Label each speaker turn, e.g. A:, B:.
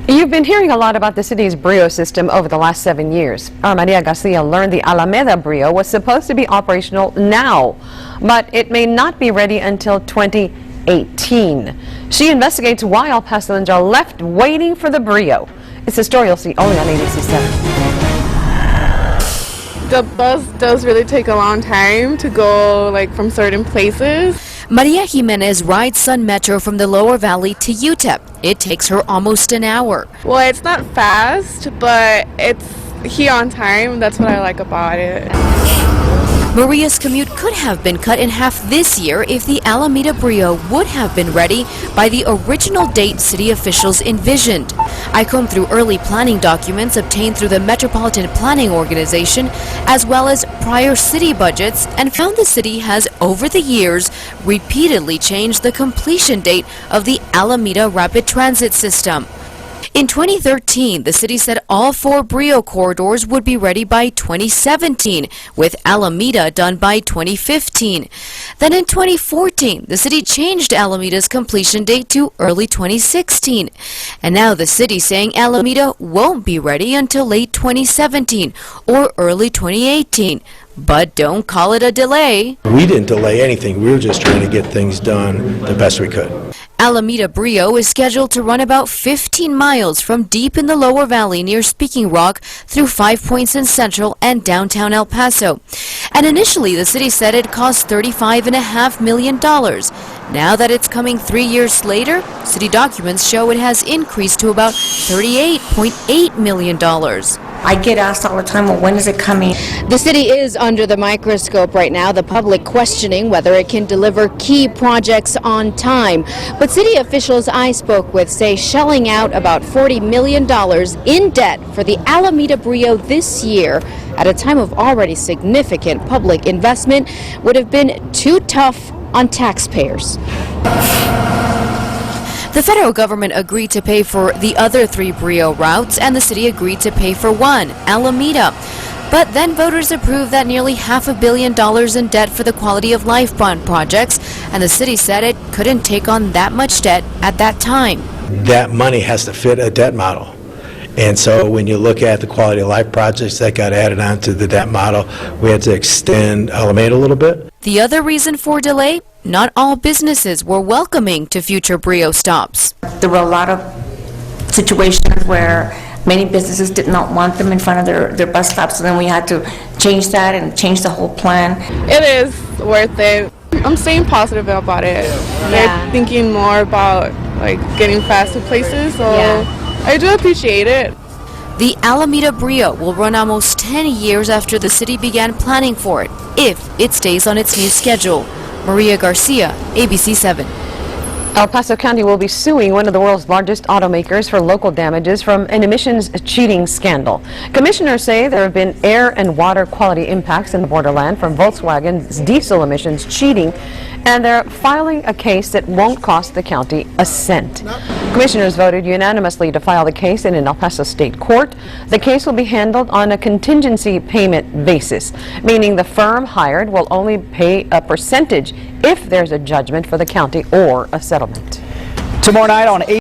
A: You've been hearing a lot about the city's Brio system over the last 7 years. Our Maria Garcia learned the Alameda Brio was supposed to be operational now, but it may not be ready until 2018. She investigates why El Pasoans are left waiting for the Brio. It's a story you'll see only on ABC7.
B: The bus does really take a long time to go from certain places.
C: Maria Jimenez rides Sun Metro from the Lower Valley to UTEP. It takes her almost an hour.
B: Well, it's not fast, but it's here on time. That's what I like about it.
C: Maria's commute could have been cut in half this year if the Alameda Brio would have been ready by the original date city officials envisioned. I combed through early planning documents obtained through the Metropolitan Planning Organization, as well as prior city budgets, and found the city has, over the years, repeatedly changed the completion date of the Alameda Rapid Transit System. In 2013, the city said all 4 Brio corridors would be ready by 2017, with Alameda done by 2015. Then in 2014, the city changed Alameda's completion date to early 2016. And now the city saying Alameda won't be ready until late 2017 or early 2018. But don't call it a delay.
D: We didn't delay anything. We were just trying to get things done the best we could.
C: Alameda Brio is scheduled to run about 15 miles from deep in the Lower Valley near Speaking Rock through 5 Points in central and downtown El Paso. And initially, the city said it cost $35.5 million. Now that it's coming 3 years later, city documents show it has increased to about $38.8 million.
E: I get asked all the time, well, when is it coming?
F: The city is under the microscope right now, the public questioning whether it can deliver key projects on time. But city officials I spoke with say shelling out about $40 million in debt for the Alameda Brio this year at a time of already significant public investment would have been too tough on taxpayers.
C: The federal government agreed to pay for the other 3 Brio routes, and the city agreed to pay for one, Alameda. But then voters approved that nearly $500 million in debt for the quality of life bond projects, and the city said it couldn't take on that much debt at that time.
D: That money has to fit a debt model. And so when you look at the quality of life projects that got added onto the debt model, we had to extend Alameda a little bit.
C: The other reason for delay? Not all businesses were welcoming to future Brio stops.
E: There were a lot of situations where many businesses did not want them in front of their bus stops, and then we had to change that and change the whole plan.
B: It is worth it. I'm staying positive about it. They're thinking more about getting fast to places, so I do appreciate it.
C: The Alameda Brio will run almost 10 years after the city began planning for it, if it stays on its new schedule. Maria Garcia, ABC7.
A: El Paso County will be suing one of the world's largest automakers for local damages from an emissions cheating scandal. Commissioners say there have been air and water quality impacts in the borderland from Volkswagen's diesel emissions cheating, and they're filing a case that won't cost the county a cent. Commissioners voted unanimously to file the case in an El Paso state court. The case will be handled on a contingency payment basis, meaning the firm hired will only pay a percentage if there's a judgment for the county or a settlement.
G: Tomorrow night on